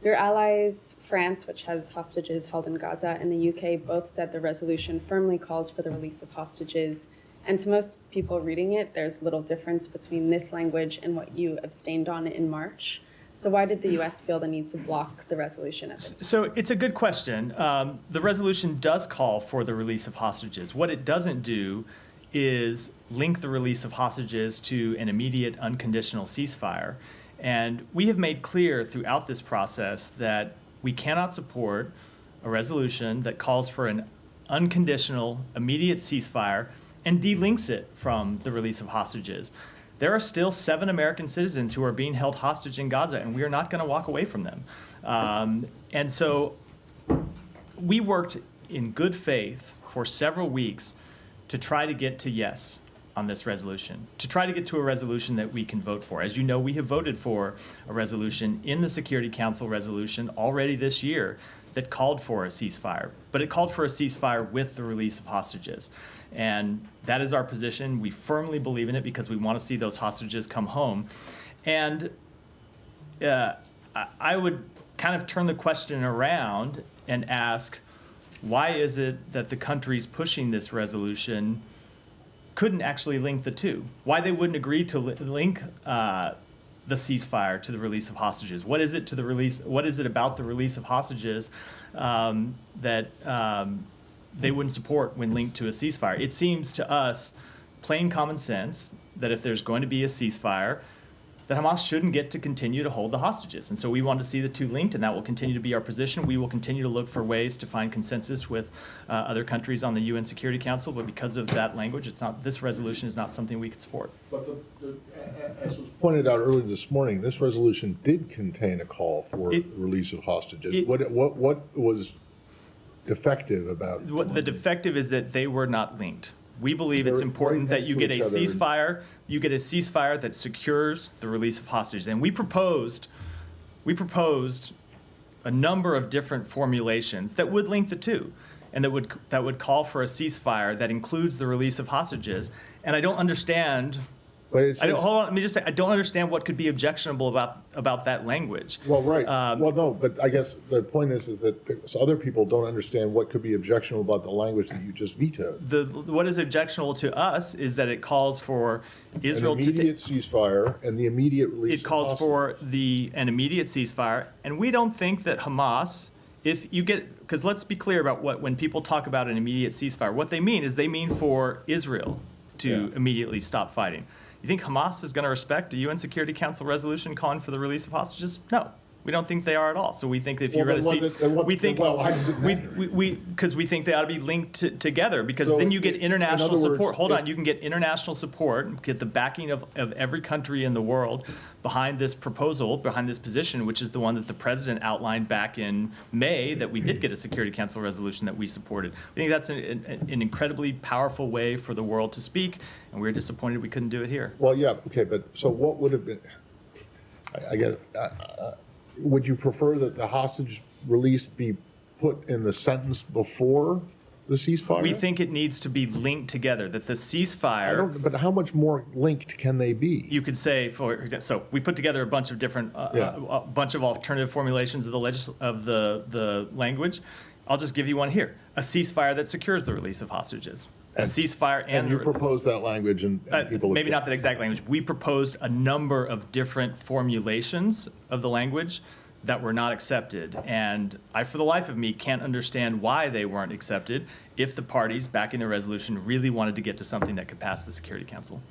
Your allies, France, which has hostages held in Gaza, and the UK both said the resolution firmly calls for the release of hostages. And to most people reading it, there's little difference between this language and what you abstained on in March. So why did the U.S. feel the need to block the resolution at this time? So it's a good question. The resolution does call for the release of hostages. What it doesn't do is link the release of hostages to an immediate unconditional ceasefire. And we have made clear throughout this process that we cannot support a resolution that calls for an unconditional, immediate ceasefire and delinks it from the release of hostages. There are still 7 American citizens who are being held hostage in Gaza, and we are not going to walk away from them. And so we worked in good faith for several weeks to try to get to yes on this resolution, to try to get to a resolution that we can vote for. As you know, we have voted for a resolution in the Security Council resolution already this year that called for a ceasefire, but it called for a ceasefire with the release of hostages. And that is our position. We firmly believe in it because we want to see those hostages come home. And I would kind of turn the question around and ask, why is it that the countries pushing this resolution couldn't actually link the two? Why they wouldn't agree to link the ceasefire to the release of hostages? What is it to the release? What is it about the release of hostages that they wouldn't support when linked to a ceasefire? It seems to us plain common sense that if there's going to be a ceasefire, that Hamas shouldn't get to continue to hold the hostages. And so we want to see the two linked, and that will continue to be our position. We will continue to look for ways to find consensus with other countries on the UN Security Council, but because of that language, this resolution is not something we could support. But as was pointed out earlier this morning, this resolution did contain a call for the release of hostages. What was defective about it? The defective is that they were not linked. We believe it's important that you get a ceasefire. You get a ceasefire that secures the release of hostages. And we proposed a number of different formulations that would link the two, and that would call for a ceasefire that includes the release of hostages. And I don't understand. Hold on. Let me just say, I don't understand what could be objectionable about that language. Well, right. Well, no, but I guess the point is that other people don't understand what could be objectionable about the language that you just vetoed. What is objectionable to us is that it calls for Israel an immediate ceasefire and the immediate release. It calls for an immediate ceasefire, and we don't think that Hamas. Because let's be clear about when people talk about an immediate ceasefire, what they mean is they mean for Israel to immediately stop fighting. You think Hamas is going to respect a UN Security Council resolution calling for the release of hostages? No, we don't think they are at all. So we think that if you're going to see, because we think they ought to be linked together, because then you get international support. Hold on, you can get international support, get the backing of every country in the world behind this proposal, behind this position, which is the one that the president outlined back in May, that we did get a Security Council resolution that we supported. We think that's an incredibly powerful way for the world to speak, and we're disappointed we couldn't do it here. Well, yeah, okay, but so what would have been, I guess, would you prefer that the hostage release be put in the sentence before the ceasefire? We think it needs to be linked together, that the ceasefire... But how much more linked can they be? You could say, so we put together a bunch of different, a bunch of alternative formulations of the language. I'll just give you one here. A ceasefire that secures the release of hostages. A ceasefire and you proposed that language and people... Maybe not that exact language. We proposed a number of different formulations of the language that were not accepted. And I, for the life of me, can't understand why they weren't accepted if the parties backing the resolution really wanted to get to something that could pass the Security Council.